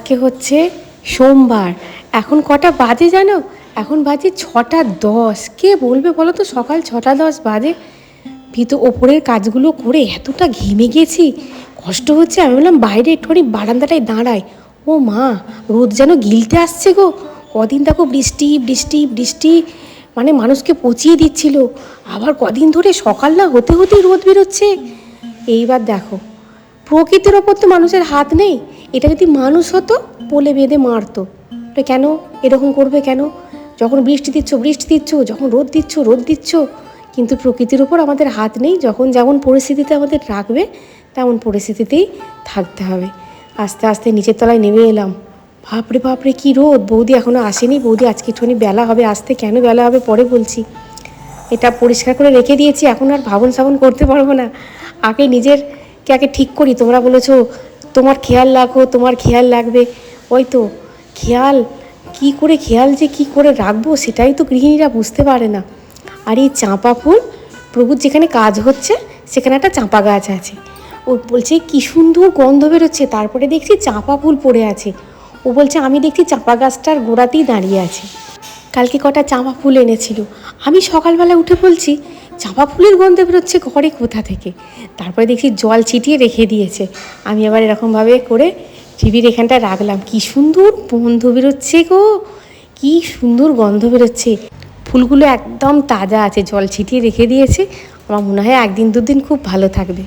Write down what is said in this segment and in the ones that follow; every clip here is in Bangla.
আজকে হচ্ছে সোমবার। এখন কটা বাজে জানো? এখন বাজে 6:10। কে বলবে বলো তো সকাল 6:10 বাজে? ভিতর ওপরের কাজগুলো করে এতটা ঘেমে গেছি, কষ্ট হচ্ছে। আমি বললাম বাইরে একটুখানি বারান্দাটায় দাঁড়াই। ও মা, রোদ যেন গিলতে আসছে গো। কদিন দেখো বৃষ্টি বৃষ্টি বৃষ্টি, মানে মানুষকে পচিয়ে দিচ্ছিল। আবার কদিন ধরে সকাল না হতে হতেই রোদ বেরোচ্ছে। এইবার দেখো, প্রকৃতির ওপর তো মানুষের হাত নেই। এটা যদি মানুষ হতো বলে বেঁধে মারতো। তো কেন এরকম করবে কেন? যখন বৃষ্টি দিচ্ছ বৃষ্টি দিচ্ছ, যখন রোদ দিচ্ছ রোদ দিচ্ছ। কিন্তু প্রকৃতির ওপর আমাদের হাত নেই। যখন যেমন পরিস্থিতিতে আমাদের রাখবে তেমন পরিস্থিতিতেই থাকতে হবে। আস্তে আস্তে নিচের তলায় নেমে এলাম। বাপরে বাপরে কী রোদ! বৌদি এখনও আসেনি। বৌদি আজকে একটুখানি বেলা হবে আসতে। কেন বেলা হবে পরে বলছি। এটা পরিষ্কার করে রেখে দিয়েছি, এখন আর ভাবন সাবন করতে পারবো না। আগে নিজেরকে আগে ঠিক করি। তোমরা বলেছো তোমার খেয়াল রাখো, তোমার খেয়াল রাখবে। ওই তো খেয়াল, কি করে খেয়াল যে কি করে রাখবো সেটাই তো গৃহিণীরা বুঝতে পারে না। আর এই চাঁপা ফুল, প্রভুর যেখানে কাজ হচ্ছে সেখানে একটা চাঁপা গাছ আছে। ও বলছে কি সুন্দর গন্ধ বেরোচ্ছে। তারপরে দেখছি চাঁপা ফুল পড়ে আছে। ও বলছে আমি দেখছি চাঁপা গাছটার গোড়াতেই দাঁড়িয়ে আছে। কালকে কটা চাঁপা ফুল এনেছিল। আমি সকালবেলা উঠে বলছি চাঁপা ফুলের গন্ধ বেরোচ্ছে ঘরে কোথা থেকে। তারপরে দেখছি জল ছিটিয়ে রেখে দিয়েছে। আমি আবার এরকমভাবে করে টিভির এখানটা রাখলাম। কি সুন্দর গন্ধ বেরোচ্ছে গো, কি সুন্দর গন্ধ বেরোচ্ছে। ফুলগুলো একদম তাজা আছে, জল ছিটিয়ে রেখে দিয়েছে। আমার মনে হয় 1-2 দিন খুব ভালো থাকবে।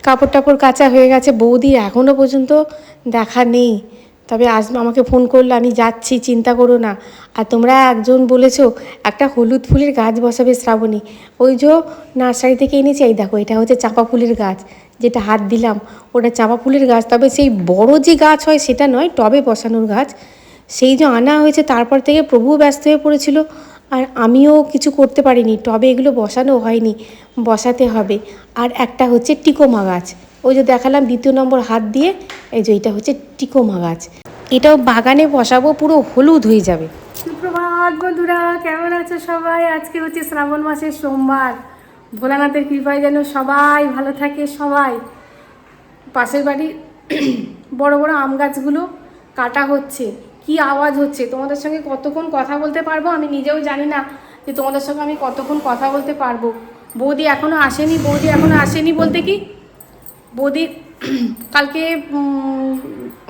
কাপড় টাপড় কাচা হয়ে গেছে। বৌদি এখনও পর্যন্ত দেখা নেই। তবে আজ আমাকে ফোন করলো, আমি যাচ্ছি, চিন্তা করো না। আর তোমরা একজন বলেছো একটা হলুদ ফুলের গাছ বসাবে শ্রাবণী। ওই যে নার্সারি থেকে এনেছি, এই দেখো এটা হচ্ছে চাঁপা ফুলের গাছ। যেটা হাত দিলাম ওটা চাঁপা ফুলের গাছ। তবে সেই বড় যে গাছ হয় সেটা নয়, টবে বসানোর গাছ। সেই যে আনা হয়েছে তারপর থেকে প্রভু ব্যস্ত হয়ে পড়েছিল। আর আমিও কিছু করতে পারিনি, টবে এগুলো বসানো হয়নি, বসাতে হবে। আর একটা হচ্ছে টিকোমা গাছ, ওই যে দেখালাম 2 নম্বর হাত দিয়ে। এই যে এটা হচ্ছে টিকোমা গাছ, এটাও বাগানে বসাবো, পুরো হলুদ হয়ে যাবে। সুপ্রভাত বন্ধুরা, কেমন আছো সবাই? আজকে হচ্ছে শ্রাবণ মাসের সোমবার। ভোলানাথের কৃপায় যেন সবাই ভালো থাকে। সবাই পাশের বাড়ির বড় বড় আম গাছগুলো কাটা হচ্ছে। কি আওয়াজ হচ্ছে! তোমাদের সঙ্গে কতক্ষণ কথা বলতে পারবো আমি নিজেও জানি না যে তোমাদের সঙ্গে আমি কতক্ষণ কথা বলতে পারবো। বৌদি এখনও আসেনি। বৌদি এখনও আসেনি বলতে কি, বৌদি কালকে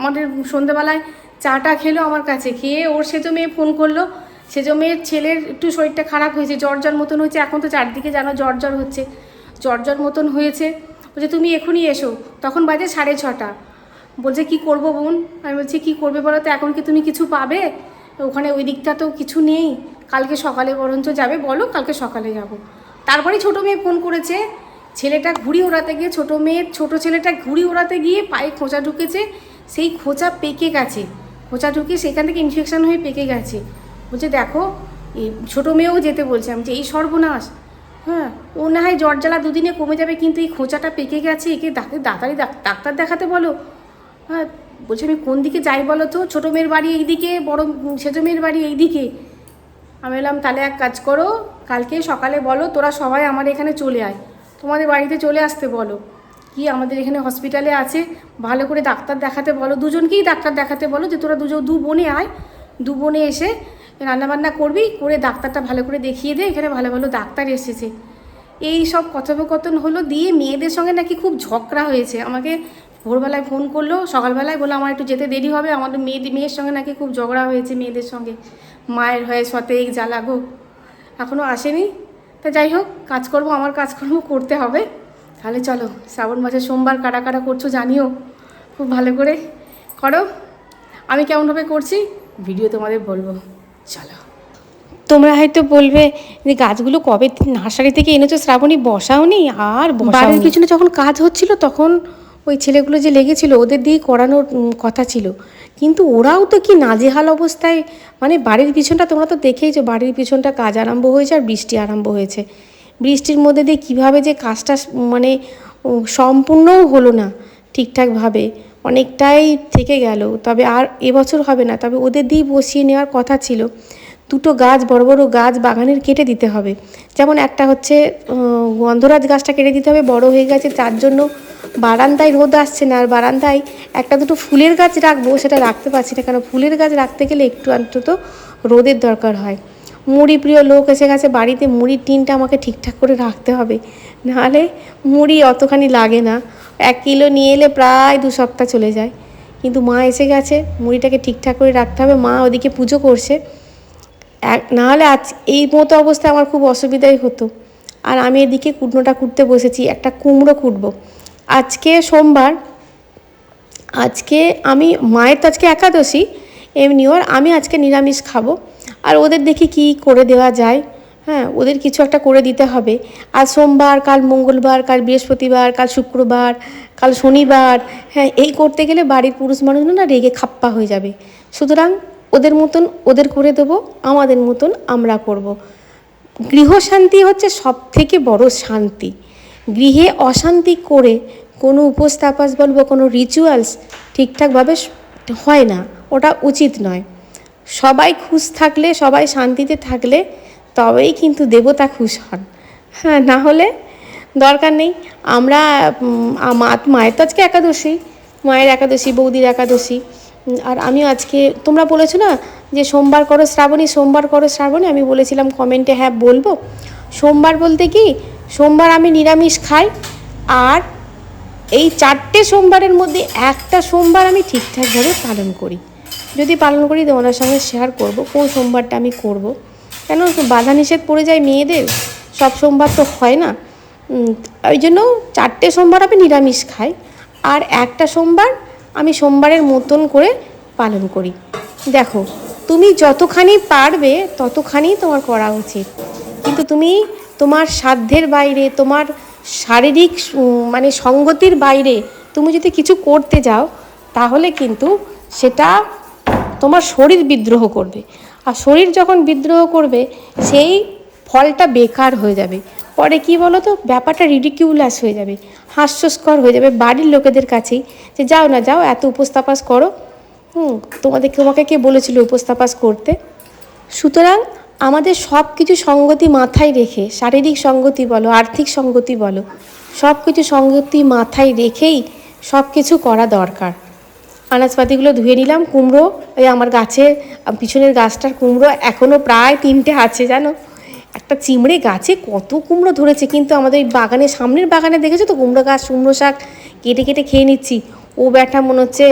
আমাদের সন্ধ্যেবেলায় চাটা খেলো আমার কাছে। খেয়ে ওর সেজো মেয়ে ফোন করলো। সেজো মেয়ের ছেলের একটু শরীরটা খারাপ হয়েছে, জ্বর জ্বর মতন হয়েছে। এখন তো চারদিকে জানো জ্বর জ্বর হচ্ছে, জ্বর জ্বর মতন হয়েছে। বলছে তুমি এখনই এসো। তখন বাজে 6:30। বলছে কি করবো বোন? আমি বলছি কি করবে বলো তো, এখন কি তুমি কিছু পাবে? ওখানে ওই দিকটা তো কিছু নেই। কালকে সকালে বরঞ্চ যাবে, বলো কালকে সকালে যাব। তারপরে ছোটো মেয়ে ফোন করেছে। ছেলেটা ঘুড়ি ওড়াতে গিয়ে, ছোটো ছেলেটা ঘুড়ি ওড়াতে গিয়ে পায়ে খোঁচা ঢুকেছে। সেই খোঁচা পেকে গেছে, খোঁচা ঢুকে সেখান থেকে ইনফেকশান হয়ে পেকে গেছে। বলছে দেখো, এই ছোটো মেয়েও যেতে বলছে। আমি যে এই সর্বনাশ! হ্যাঁ, ও না হয় জ্বর জ্বালা 2 দিনে কমে যাবে, কিন্তু এই খোঁচাটা পেকে গেছে, একে তাড়াতাড়ি ডাক্তার দেখাতে বলো। হ্যাঁ, বলছে আমি কোন দিকে যাই বলো তো? ছোটো মেয়ের বাড়ি এইদিকে, বড় সেজো মেয়ের বাড়ি এইদিকে। আমি বললাম তাহলে এক কাজ করো, কালকে সকালে বলো তোরা সবাই আমার এখানে চলে আয়, তোমাদের বাড়িতে চলে আসতে বলো। কি আমাদের এখানে হসপিটালে আছে, ভালো করে ডাক্তার দেখাতে বলো। দুজনকেই ডাক্তার দেখাতে বলো যে তোরা দু বোনে আয়, 2 বোনে এসে রান্নাবান্না করবি, করে ডাক্তারটা ভালো করে দেখিয়ে দে। এখানে ভালো ভালো ডাক্তার এসেছে। এই সব কথোপকথন হলো। দিয়ে মেয়েদের সঙ্গে নাকি খুব ঝগড়া হয়েছে। আমাকে ভোরবেলায় ফোন করলো, সকালবেলায় বললো আমার একটু যেতে দেরি হবে। আমাদের মেয়ের সঙ্গে নাকি খুব ঝগড়া হয়েছে, মেয়েদের সঙ্গে। মায়ের হয়ে সতেই জ্বালাগো, এখনও আসেনি। তা যাই হোক, কাজকর্ম আমার কাজকর্ম করতে হবে। তাহলে চলো, শ্রাবণ মাসের সোমবার কারা কারা করছো জানিও, খুব ভালো করে করো। আমি কেমনভাবে করছি ভিডিও তোমাদের বলবো। চলো। তোমরা হয়তো বলবে যে গাছগুলো কবে নার্সারি থেকে এনেছো শ্রাবণী, বসাওনি? আর বাড়ির পিছনে যখন কাজ হচ্ছিল তখন ওই ছেলেগুলো যে লেগেছিল ওদের দিয়েই করানোর কথা ছিল। কিন্তু ওরাও তো কি নাজেহাল অবস্থায়, মানে বাড়ির পিছনটা তোমরা তো দেখেইছো, বাড়ির পিছনটা কাজ আরম্ভ হয়েছে আর বৃষ্টি আরম্ভ হয়েছে। বৃষ্টির মধ্যে দিয়ে কীভাবে যে কাজটা মানে সম্পূর্ণও হলো না ঠিকঠাকভাবে, অনেকটাই থেকে গেল। তবে আর এবছর হবে না, তবে ওদের দিয়েই বসিয়ে নেওয়ার কথা ছিল। দুটো গাছ, বড় বড় গাছ বাগানের কেটে দিতে হবে। যেমন একটা হচ্ছে গন্ধরাজ গাছটা কেটে দিতে হবে, বড় হয়ে গেছে, তার জন্য বারান্দায় রোদ আসছে না, আর বারান্দায় একটা দুটো ফুলের গাছ রাখবো, সেটা রাখতে পারছি না, কারণ ফুলের গাছ রাখতে গেলে একটু অন্তত রোদের দরকার হয়। মুড়ি প্রিয় লোক এসে গেছে বাড়িতে, মুড়ির টিনটা আমাকে ঠিকঠাক করে রাখতে হবে, নাহলে মুড়ি অতখানি লাগে না, 1 কিলো নিয়ে এলে প্রায় 2 সপ্তাহ চলে যায়। কিন্তু মা এসে গেছে, মুড়িটাকে ঠিকঠাক করে রাখতে হবে। মা ওদিকে পুজো করছে, নাহলে আজ এই মতো অবস্থায় আমার খুব অসুবিধাই হতো। আর আমি এদিকে কুটনোটা কুটতে বসেছি, একটা কুমড়ো কুটবো। আজকে সোমবার, আজকে আমি মায়ের তো আজকে একাদশী এমনিও, আর আমি আজকে নিরামিষ খাবো। আর ওদের দেখি কি করে দেওয়া যায়, হ্যাঁ ওদের কিছু একটা করে দিতে হবে। আজ সোমবার, কাল মঙ্গলবার, কাল বৃহস্পতিবার, কাল শুক্রবার, কাল শনিবার, হ্যাঁ এই করতে গেলে বাড়ির পুরুষ মানুষগুলো না রেগে খাপ্পা হয়ে যাবে। সুতরাং ওদের মতন ওদের করে দেবো, আমাদের মতন আমরা করব। গৃহশান্তি হচ্ছে সব থেকে বড় শান্তি। গৃহে অশান্তি করে কোনো উপস্থাপস বলবো, কোনো রিচুয়ালস ঠিকঠাকভাবে হয় না, ওটা উচিত নয়। সবাই খুশ থাকলে, সবাই শান্তিতে থাকলে তবেই কিন্তু দেবতা খুশ হন, হ্যাঁ না হলে দরকার নেই। আমরা মায়ের তো আজকে একাদশী, মায়ের একাদশী, বৌদির একাদশী। আর আমিও আজকে, তোমরা বলেছো না যে সোমবার করো শ্রাবণী, সোমবার করো শ্রাবণী, আমি বলেছিলাম কমেন্টে হ্যাঁ বলবো। সোমবার বলতে কি, সোমবার আমি নিরামিষ খাই, আর এই 4টে সোমবারের মধ্যে একটা সোমবার আমি ঠিকঠাকভাবে পালন করি। যদি পালন করি তোমাদের সঙ্গে শেয়ার করব কোন সোমবারটা আমি করব, কেন বাধা নিষেধ পড়ে যায় মেয়েদের, সব সোমবার তো হয় না। ওই জন্য 4টে সোমবার আমি নিরামিষ খাই, আর একটা সোমবার আমি সোমবারের মতন করে পালন করি। দেখো, তুমি যতখানি পারবে ততখানি তোমার করা উচিত, কিন্তু তুমি তোমার সাধ্যের বাইরে, তোমার শারীরিক মানে সঙ্গতির বাইরে তুমি যদি কিছু করতে যাও, তাহলে কিন্তু সেটা তোমার শরীর বিদ্রোহ করবে, আর শরীর যখন বিদ্রোহ করবে সেই ফলটা বেকার হয়ে যাবে। পরে কি বলো তো, ব্যাপারটা রিডিকিউলাস হয়ে যাবে, হাস্যস্কর হয়ে যাবে বাড়ির লোকেদের কাছেই, যে যাও না যাও এত উপস্তাপাস করো, তোমাকে কে বলেছিল উপস্তাপাস করতে। সুতরাং আমাদের সব কিছু সঙ্গতি মাথায় রেখে, শারীরিক সঙ্গতি বলো, আর্থিক সঙ্গতি বলো, সব কিছু সঙ্গতি মাথায় রেখেই সব কিছু করা দরকার। আনাজপাতিগুলো ধুয়ে নিলাম। কুমড়ো, ওই আমার গাছে, পিছনের গাছটার কুমড়ো এখনও প্রায় 3টে আছে জানো। একটা চিমড়ে গাছে কত কুমড়ো ধরেছে, কিন্তু আমাদের এই বাগানের সামনের বাগানে দেখেছো তো কুমড়ো গাছ, কুমড়ো শাক কেটে কেটে খেয়ে নিচ্ছি। ও ব্যাটা মনে হচ্ছে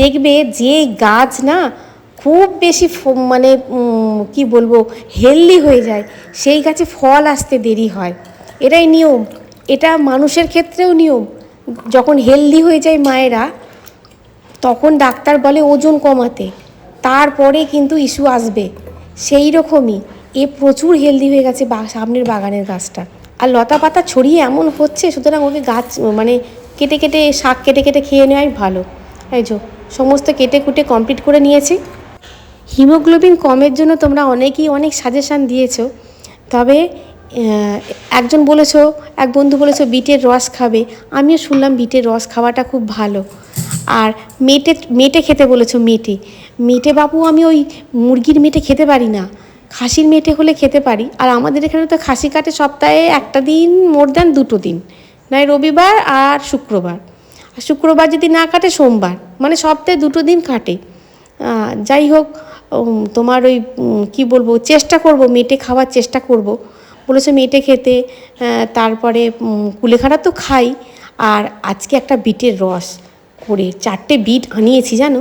দেখবে যে গাছ না খুব বেশি মানে কি বলবো হেলদি হয়ে যায়, সেই গাছে ফল আসতে দেরি হয়। এটাই নিয়ম, এটা মানুষের ক্ষেত্রেও নিয়ম। যখন হেলদি হয়ে যায় মায়েরা, তখন ডাক্তার বলে ওজন কমাতে, তারপরে কিন্তু ইস্যু আসবে। সেই রকমই এ প্রচুর হেলদি হয়ে গেছে সামনের বাগানের গাছটা, আর লতা পাতা ছড়িয়ে এমন হচ্ছে, সুতরাং ওকে গাছ মানে কেটে কেটে শাক কেটে কেটে খেয়ে নেওয়াই ভালো। এই যে সমস্ত কেটে কুটে কমপ্লিট করে নিয়েছি। হিমোগ্লোবিন কমের জন্য তোমরা অনেকেই অনেক সাজেশান দিয়েছো, তবে একজন বলেছো, এক বন্ধু বলেছো বিটের রস খাবে, আমিও শুনলাম বিটের রস খাওয়াটা খুব ভালো। আর মেটে খেতে বলেছো, মেটে বাবু আমি ওই মুরগির মেটে খেতে পারি না, খাসির মেটে হলে খেতে পারি। আর আমাদের এখানে তো খাসি কাটে সপ্তাহে একটা দিন, মোর দেন 2 দিন, নয় রবিবার আর শুক্রবার, আর শুক্রবার যদি না কাটে সোমবার, মানে সপ্তাহে 2 দিন কাটে। যাই হোক, তোমার ওই কি বলবো, চেষ্টা করব মেটে খাওয়ার চেষ্টা করব বলেছে, মেটে খেতে। তারপরে কুলেখাড়া তো খাই, আর আজকে একটা বিটের রস করে 4টে বিট আনিয়েছি জানো,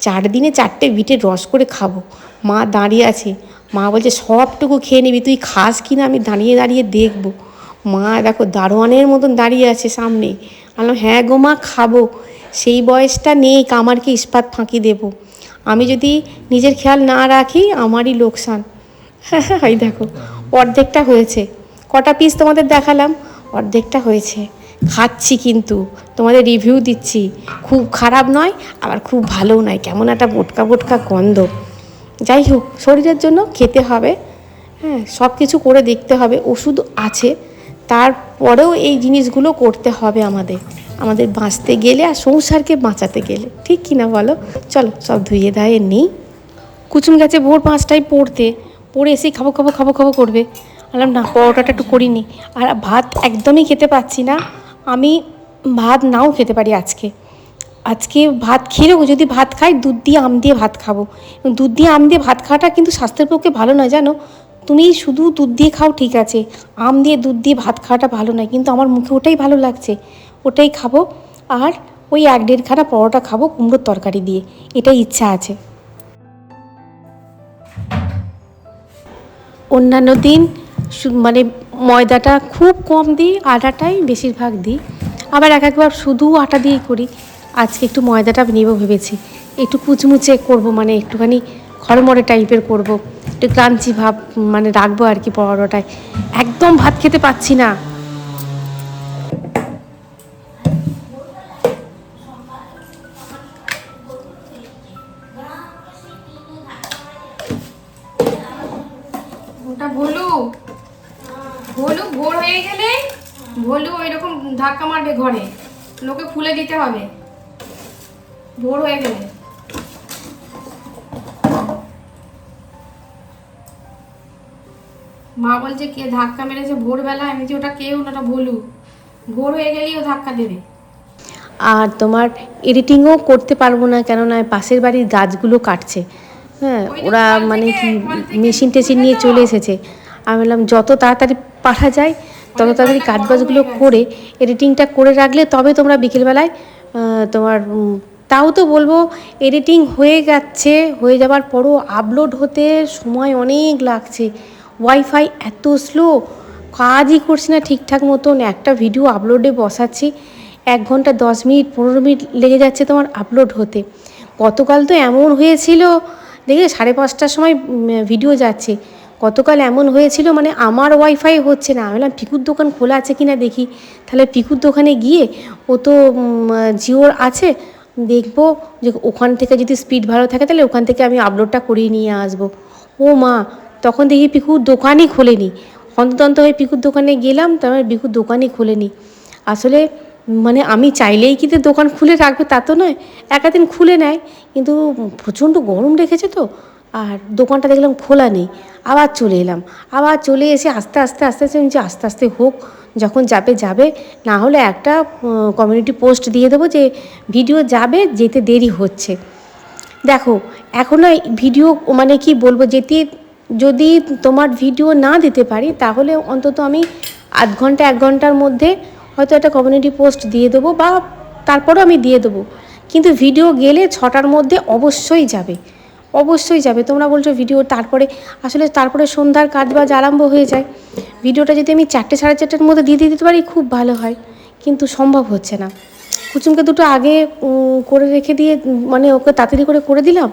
4 দিনে 4টে বিটের রস করে খাবো। মা দাঁড়িয়ে আছে, মা বলছে সবটুকু খেয়ে নিবি, তুই খাস কি না আমি দাঁড়িয়ে দাঁড়িয়ে দেখবো। মা দেখো দারোয়ানের মতন দাঁড়িয়ে আছে সামনে, বললাম হ্যাঁ গো মা খাবো। সেই বয়সটা নেই কামারকে ইস্পাত ফাঁকি দেবো, আমি যদি নিজের খেয়াল না রাখি আমারই লোকসান। এই দেখো অর্ধেকটা হয়েছে, কটা পিস তোমাদের দেখালাম, অর্ধেকটা হয়েছে। খাচ্ছি কিন্তু তোমাদের রিভিউ দিচ্ছি, খুব খারাপ নয় আবার খুব ভালোও নয়, কেমন একটা বোটকা বোটকা গন্ধ। যাই হোক, শরীরের জন্য খেতে হবে, হ্যাঁ সব কিছু করে দেখতে হবে, ওষুধ আছে, তারপরেও এই জিনিসগুলো করতে হবে আমাদের বাঁচতে গেলে আর সংসারকে বাঁচাতে গেলে, ঠিক কি না বলো। চলো সব ধুয়ে ধায়ে নিই। কুচুম গেছে ভোর 5টায় পড়তে, পড়ে এসেই খাবো খাবো খাবো খাবো করবে। বললাম না, পরোটাটা একটু করিনি। আর ভাত একদমই খেতে পাচ্ছি না, আমি ভাত নাও খেতে পারি আজকে। আজকে ভাত খেলেও যদি ভাত খাই, দুধ দিয়ে আম দিয়ে ভাত খাবো। দুধ দিয়ে আম দিয়ে ভাত খাওয়াটা কিন্তু স্বাস্থ্যের পক্ষে ভালো নয় জানো। তুমি শুধু দুধ দিয়ে খাও ঠিক আছে, আম দিয়ে দুধ দিয়ে ভাত খাওয়াটা ভালো নয়, কিন্তু আমার মুখে ওটাই ভালো লাগছে, ওটাই খাবো। আর ওই 1-1.5 খানা পরোটা খাবো কুমড়োর তরকারি দিয়ে, এটাই ইচ্ছা আছে। অন্যান্য দিন মানে ময়দাটা খুব কম দিই, আটাটাই বেশিরভাগ দিই। আবার একবার শুধু আটা দিয়েই করি। আজকে একটু ময়দাটা নেব ভেবেছি, একটু কুচমুচে করব, মানে একটুখানি খড়মড়ে টাইপের করব, একটু ক্রাঞ্চি ভাব মানে রাখবো আর কি পরোটায়। একদম ভাত খেতে পাচ্ছি না। ওটা ভোলু, ভোলু ভোর হয়ে গেলে ভোলু ওই রকম ধাক্কা মারবে ঘরে, লোকে খুলে দিতে হবে ভোর হয়ে গেলে। মা বলছে কে ধাক্কা মেরেছে ভোরবেলা, আমি যে ওটা কেউ না, ওটা ভোলু, ভোর হয়ে গেলেই ও ধাক্কা দেবে। আর তোমার এডিটিংও করতে পারবো না, কেননা পাশের বাড়ির গাছগুলো কাটছে। হ্যাঁ, ওরা মানে কি মেশিন টেশিন নিয়ে চলে এসেছে। আমি বললাম যত তাড়াতাড়ি পাঠা যায় তত তাড়াতাড়ি কাজবাজগুলো করে এডিটিংটা করে রাখলে তবে তোমরা বিকেলবেলায় তোমার তাও তো বলবো এডিটিং হয়ে যাচ্ছে, হয়ে যাবার পরও আপলোড হতে সময় অনেক লাগছে। ওয়াইফাই এত স্লো, কাজই করছি না ঠিকঠাক মতন। একটা ভিডিও আপলোডে বসাচ্ছি 1 ঘন্টা 10 মিনিট 15 মিনিট লেগে যাচ্ছে তোমার আপলোড হতে। গতকাল তো এমন হয়েছিল, দেখে 5:30টার সময় ভিডিও যাচ্ছে। গতকাল এমন হয়েছিল মানে আমার ওয়াইফাই হচ্ছে না। আমি বললাম পিকুর দোকান খোলা আছে কি না দেখি, তাহলে পিকুর দোকানে গিয়ে, ও তো জিওর আছে, দেখবো যে ওখান থেকে যদি স্পিড ভালো থাকে তাহলে ওখান থেকে আমি আপলোডটা করিয়ে নিয়ে আসবো। ও মা, তখন দেখি পিকুর দোকানই খোলেনি। হন্তদন্ত হয়ে পিকুর দোকানে গেলাম, তারপরে পিকুর দোকানই খোলেনি। আসলে মানে আমি চাইলেই কিন্তু দোকান খুলে রাখবে তা তো নয়, দিন খুলে নেয়, কিন্তু প্রচণ্ড গরম রেখেছে তো। আর দোকানটা দেখলাম খোলা নেই, আবার চলে এলাম। আবার চলে এসে আস্তে আস্তে আস্তে আস্তে যে আস্তে আস্তে হোক, যখন যাবে যাবে, না হলে একটা কমিউনিটি পোস্ট দিয়ে দেবো যে ভিডিও যাবে, যেতে দেরি হচ্ছে। দেখো এখনও ভিডিও মানে কি বলবো, যদি তোমার ভিডিও না দিতে পারি তাহলে অন্তত আমি আধ ঘন্টা 1 ঘন্টার মধ্যে হয়তো একটা কমিউনিটি পোস্ট দিয়ে দেবো, বা তারপরও আমি দিয়ে দেবো। কিন্তু ভিডিও গেলে 6টার মধ্যে অবশ্যই যাবে, অবশ্যই যাবে। তোমরা বলছো ভিডিও তারপরে, আসলে তারপরে সন্ধ্যার কাজবাজ আরম্ভ হয়ে যায়। ভিডিওটা যদি আমি 4টে 4:30টার মধ্যে দিয়ে দিতে পারি খুব ভালো হয়, কিন্তু সম্ভব হচ্ছে না। কুচুমকে দুটো আগে করে রেখে দিয়ে, মানে ওকে তাড়াতাড়ি করে দিলাম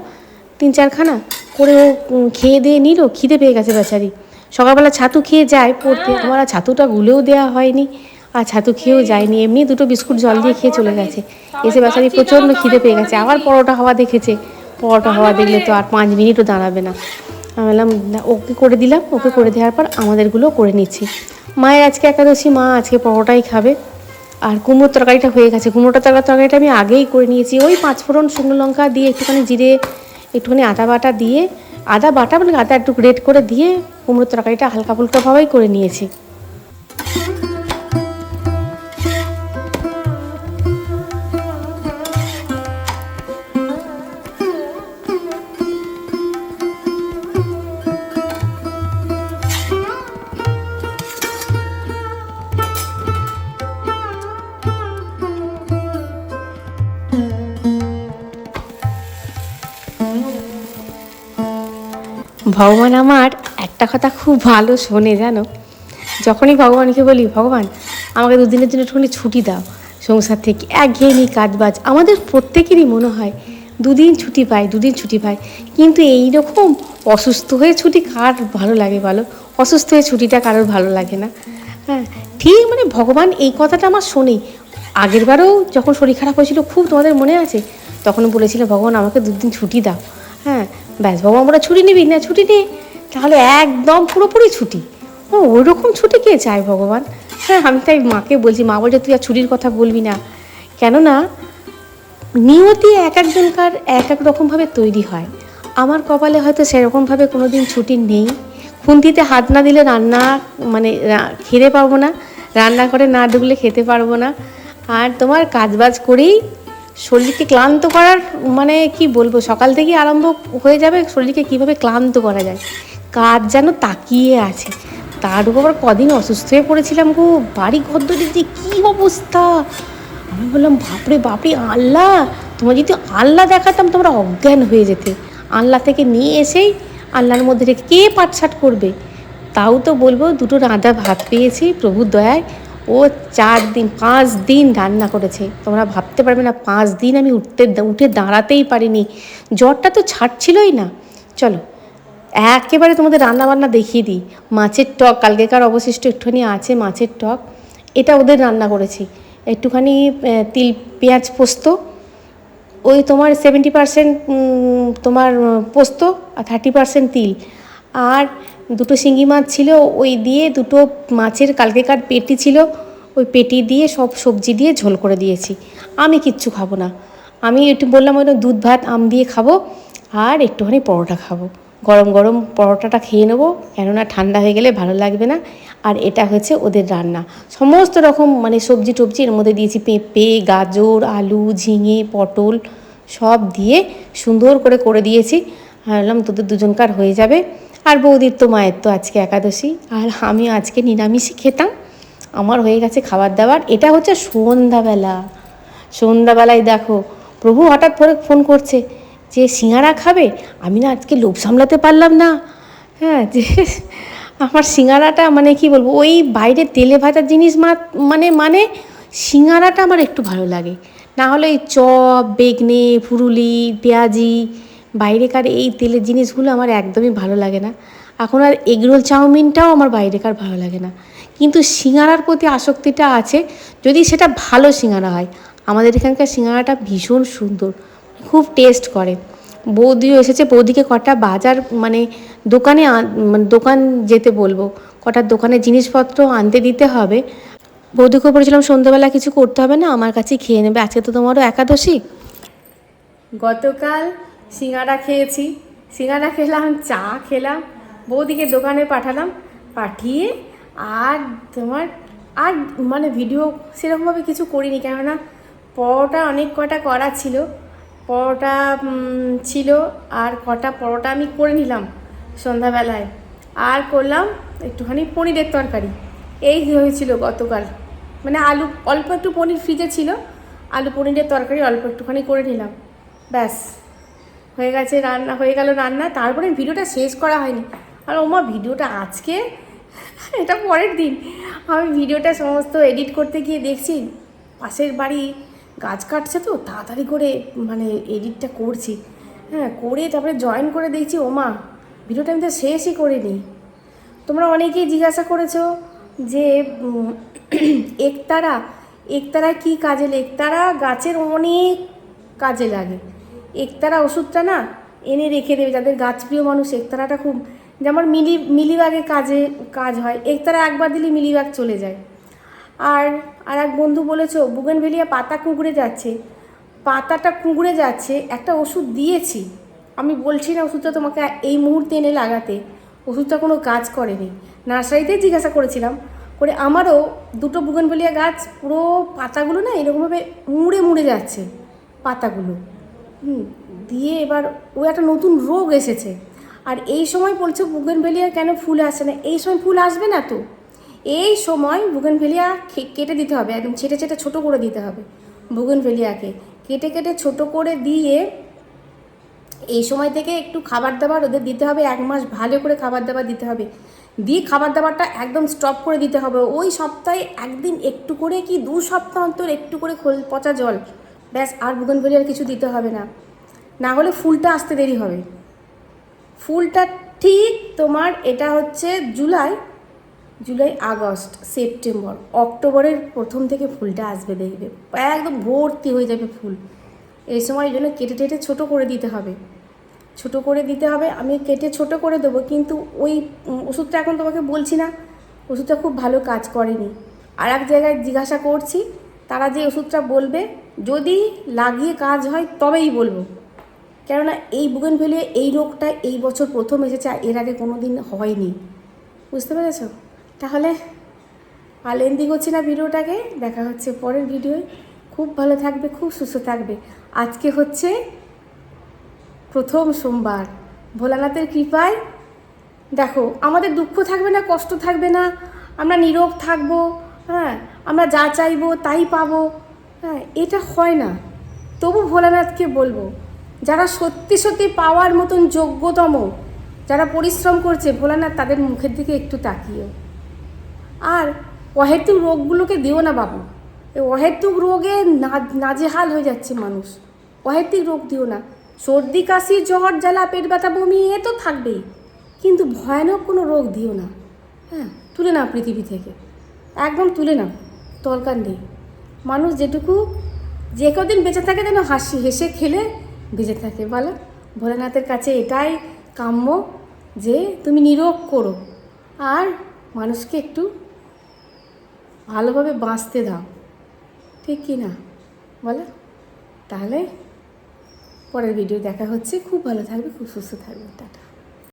3-4 খানা করে, ও খেয়ে দিয়ে নিল, খিদে পেয়ে গেছে বেচারি। সকালবেলা ছাতু খেয়ে যায় পড়তে, আমার আর ছাতুটা গুলেও দেওয়া হয়নি, আর ছাতু খেয়েও যায়নি, এমনি 2টো বিস্কুট জল দিয়ে খেয়ে চলে গেছে। এসে বেচারি প্রচণ্ড খিদে পেয়ে গেছে, আবার পরোটা হওয়া দেখেছে। পরোটা হওয়া দেখলে তো আর 5 মিনিটও দাঁড়াবে না। আমি বললাম ওকে করে দিলাম, ওকে করে দেওয়ার পর আমাদেরগুলো করে নিচ্ছি। মায়ের আজকে একাদশী, মা আজকে পরোটাই খাবে। আর কুমড়োর তরকারিটা হয়ে গেছে, কুমড়োটা তরকারিটা আমি আগেই করে নিয়েছি। ওই 5 ফোড়ন, শুকনো লঙ্কা দিয়ে, একটুখানি জিরে, একটুখানি আদা বাটা দিয়ে, আদা বাটা মানে আদা একটু গ্রেট করে দিয়ে কুমড়োর তরকারিটা হালকা ফুলকাভাবেই করে নিয়েছি। ভগবান আমার একটা কথা খুব ভালো শোনে জানো। যখনই ভগবানকে বলি ভগবান আমাকে 2 দিনের জন্য একটুখানি ছুটি দাও সংসার থেকে, একঘেয়েমি কাজবাজ, আমাদের প্রত্যেকেরই মনে হয় 2 দিন ছুটি পাই, 2 দিন ছুটি পাই। কিন্তু এই রকম অসুস্থ হয়ে ছুটি কার ভালো লাগে বলো? অসুস্থ হয়ে ছুটিটা কারোর ভালো লাগে না। হ্যাঁ ঠিক, মানে ভগবান এই কথাটা আমার শোনেই। আগেরবারও যখন শরীর খারাপ হয়েছিল খুব, তোমাদের মনে আছে, তখন বলেছিল ভগবান আমাকে 2 দিন ছুটি দাও। হ্যাঁ ব্যাস, ভগবান আমরা ছুটি নিবি না, ছুটি নে, তাহলে একদম পুরোপুরি ছুটি। ওই রকম ছুটি কে চায় ভগবান? হ্যাঁ আমি তাই মাকে বলছি, মা বলছে তুই আর ছুটির কথা বলবি না, কেননা নিয়তি এক একজনকার এক এক রকমভাবে তৈরি হয়। আমার কপালে হয়তো সেরকমভাবে কোনো দিন ছুটি নেই, খুন্তিতে হাত না দিলে রান্না মানে খেতে পারবো না, রান্না করে না ঢুকলে খেতে পারবো না। আর তোমার কাজবাজ করেই শরীরকে ক্লান্ত করার মানে কি বলবো, সকাল থেকেই আরম্ভ হয়ে যাবে শরীরকে কীভাবে ক্লান্ত করা যায়, কাজ যেন তাকিয়ে আছে। তার উপর কদিন অসুস্থ হয়ে পড়েছিলাম গো, বাড়ি ঘরদোরের যে কী অবস্থা। আমি বললাম বাপরে বাপরে আল্লাহ, তোমার যদি আল্লাহ দেখাতাম তোমরা অজ্ঞান হয়ে যেতে। আল্লাহ থেকে নিয়ে এসেই আল্লাহর মধ্যে রেখে কে পাটসাট করবে। তাও তো বলবো দুটো রাঁধা ভাত পেয়েছি প্রভুর দয়ায়। ও 4 দিন 5 দিন রান্না করেছে, তোমরা ভাবতে পারবে না। 5 দিন আমি উঠে দাঁড়াতেই পারিনি, জ্বরটা তো ছাড়ছিলই না। চলো একেবারে তোমাদের রান্নাবান্না দেখিয়ে দিই। মাছের টক কালকেকার অবশিষ্ট একটুখানি আছে, মাছের টক, এটা ওদের রান্না করেছি। একটুখানি তিল পেঁয়াজ পোস্ত, ওই তোমার 70% তোমার পোস্ত আর 30% তিল, আর দুটো শিঙি মাছ ছিল ওই দিয়ে, দুটো মাছের কালকেকার পেটি ছিল ওই পেটি দিয়ে সব সবজি দিয়ে ঝোল করে দিয়েছি। আমি কিচ্ছু খাবো না, আমি একটু বললাম ওই দুধ ভাত আম দিয়ে খাবো আর একটুখানি পরোটা খাবো। গরম গরম পরোটাটা খেয়ে নেবো, কেননা ঠান্ডা হয়ে গেলে ভালো লাগবে না। আর এটা হচ্ছে ওদের রান্না, সমস্ত রকম মানে সবজি টবজি এর মধ্যে দিয়েছি, পেঁপে গাজর আলু ঝিঙে পটল সব দিয়ে সুন্দর করে করে দিয়েছি। ভাবলাম তোদের দুজনকার হয়ে যাবে। আর বৌদির তো মায়ের তো আজকে একাদশী, আর আমি আজকে নিরামিষই খেতাম, আমার হয়ে গেছে খাবার দাবার। এটা হচ্ছে সন্ধ্যাবেলা, সন্ধ্যাবেলায় দেখো প্রভু হঠাৎ করে ফোন করছে যে সিঙ্গারা খাবে। আমি না আজকে লোভ সামলাতে পারলাম না, হ্যাঁ, যে আমার সিঙ্গারাটা মানে কি বলবো, ওই বাইরে তেলে ভাজা জিনিস মানে সিঙ্গারাটা আমার একটু ভালো লাগে, না হলে এই চপ বেগনে ফুরুলি পেঁয়াজি বাইরেকার এই তেলের জিনিসগুলো আমার একদমই ভালো লাগে না। এখন আর এগরোল চাউমিনটাও আমার বাইরেকার ভালো লাগে না, কিন্তু সিঙ্গারার প্রতি আসক্তিটা আছে, যদি সেটা ভালো সিঙ্গারা হয়। আমাদের এখানকার সিঙ্গারাটা ভীষণ সুন্দর, খুব টেস্ট করে। বৌদিও এসেছে, বৌদিকে কটা বাজার মানে দোকানে মানে দোকান যেতে বলবো, কটা দোকানে জিনিসপত্র আনতে দিতে হবে। বৌদিকে বলেছিলাম সন্ধ্যাবেলা কিছু করতে হবে না, আমার কাছেই খেয়ে নেবে, আজকে তো তোমারও একাদশী। গতকাল সিঙ্গারা খেয়েছি, সিঙ্গারা খেলাম, চা খেলাম, বৌদিকে দোকানে পাঠালাম, পাঠিয়ে আর তোমার আর মানে ভিডিও সেরকমভাবে কিছু করিনি, কেননা পরোটা অনেক কটা করা ছিল, পরোটা ছিল, আর কটা পরোটা আমি করে নিলাম সন্ধ্যাবেলায়। আর করলাম একটুখানি পনিরের তরকারি, এই হয়েছিল গতকাল। মানে আলু অল্প একটু পনির ফ্রিজে ছিল, আলু পনিরের তরকারি অল্প একটুখানি করে নিলাম, ব্যাস হয়ে গেছে রান্না, হয়ে গেল রান্না। তারপরে ভিডিওটা শেষ করা হয়নি, আর ওমা ভিডিওটা আজকে এটা পরের দিন আমি ভিডিওটা সমস্ত এডিট করতে গিয়ে দেখছি পাশের বাড়ি গাছ কাটছে, তো তাড়াতাড়ি করে মানে এডিটটা করছি, হ্যাঁ, করে তারপরে জয়েন করে দেখছি ওমা ভিডিওটা আমি তো শেষই করিনি। তোমরা অনেকেই জিজ্ঞাসা করেছো যে একতারা, একতারা কী কাজে, একতারা গাছের অনেক কাজে লাগে। একতারা ওষুধটা না এনে রেখে দেবে, যাদের গাছপ্রিয় মানুষ একতারাটা খুব, যেমন মিলিবাগে কাজ হয়, একতারা একবার দিলে মিলিবাগ চলে যায়। আর এক বন্ধু বলেছো বুগেনভেলিয়া পাতা কুঁকড়ে যাচ্ছে, পাতাটা কুঁকড়ে যাচ্ছে, একটা ওষুধ দিয়েছি, আমি বলছি না ওষুধটা তোমাকে এই মুহূর্তে এনে লাগাতে, ওষুধটা কোনো কাজ করেনি। নার্সারিতে জিজ্ঞাসা করেছিলাম করে, আমারও দুটো বুগেনভেলিয়া গাছ পুরো পাতাগুলো না এরকমভাবে মুড়ে মুড়ে যাচ্ছে পাতাগুলো, দিয়ে এবার ও একটা নতুন রোগ এসেছে। আর এই সময় বলছে বুগেনভেলিয়া কেন ফুল আসে না, এই সময় ফুল আসবে না তো, এই সময় বুগেনভেলিয়া কেটে দিতে হবে, একদম ছেটে ছেটে ছোটো করে দিতে হবে বুগেনভেলিয়াকে, কেটে কেটে ছোটো করে দিয়ে এই সময় থেকে একটু খাবার দাবার ওদের দিতে হবে, 1 মাস ভালো করে খাবার দাবার দিতে হবে, দিয়ে খাবার দাবারটা একদম স্টপ করে দিতে হবে। ওই সপ্তাহে একদিন একটু করে কি 2 সপ্তাহ অন্তর একটু করে খোল পচা জল, ব্যাস, আর বুগেনভেলিয়ার কিছু দিতে হবে না, না হলে ফুলটা আসতে দেরি হবে। ফুলটা ঠিক তোমার এটা হচ্ছে জুলাই আগস্ট সেপ্টেম্বর অক্টোবরের প্রথম থেকে ফুলটা আসবে, দেখবে একদম ভর্তি হয়ে যাবে ফুল। এই সময় এই জন্য কেটে টেটে ছোটো করে দিতে হবে, ছোটো করে দিতে হবে। আমি কেটে ছোটো করে দেবো, কিন্তু ওই ওষুধটা এখন তোমাকে বলছি না, ওষুধটা খুব ভালো কাজ করেনি। আর এক জায়গায় জিজ্ঞাসা করছি, তারা যে ওষুধটা বলবে যদি লাগিয়ে কাজ হয় তবেই বলবো, কেননা এই বুগেনভেলিয়া এই রোগটা এই বছর প্রথম এসেছে, এর আগে কোনো দিন হয়নি। বুঝতে পেরেছো? তাহলে আর লেন্দি করছি না ভিডিওটাকে, দেখা হচ্ছে পরের ভিডিওয়। খুব ভালো থাকবে, খুব সুস্থ থাকবে। আজকে হচ্ছে প্রথম সোমবার, ভোলানাথের কৃপায় দেখো আমাদের দুঃখ থাকবে না, কষ্ট থাকবে না, আমরা নীরব থাকবো, হ্যাঁ, আমরা যা চাইবো তাই পাবো, হ্যাঁ, এটা হয় না। তবু ভোলানাথকে বলবো, যারা সত্যি সত্যি পাওয়ার মতন যোগ্যতম, যারা পরিশ্রম করছে, ভোলানাথ তাদের মুখের দিকে একটু তাকিও। আর অহেতুক রোগগুলোকে দিও না বাবু, এই অহেতুক রোগে নাজেহাল হয়ে যাচ্ছে মানুষ। অহেতুক রোগ দিও না। সর্দি কাশি জ্বর জ্বালা পেট ব্যথা বমি এ তো থাকবেই, কিন্তু ভয়ানক কোনো রোগ দিও না। হ্যাঁ, তুলে নাও পৃথিবী থেকে, একদম তুলে নাও, দরকার নেই। মানুষ যেটুকু যে কদিন বেঁচে থাকে যেন হেসে খেলে বেঁচে থাকে, বলো? ভোলেনাথের কাছে এটাই কাম্য যে তুমি নীরব করো আর মানুষকে একটু ভালোভাবে বাঁচতে দাও, ঠিক কি না বলো? তাহলে পরের ভিডিও দেখা হচ্ছে। খুব ভালো থাকবে, খুব সুস্থ থাকবে। টাটা।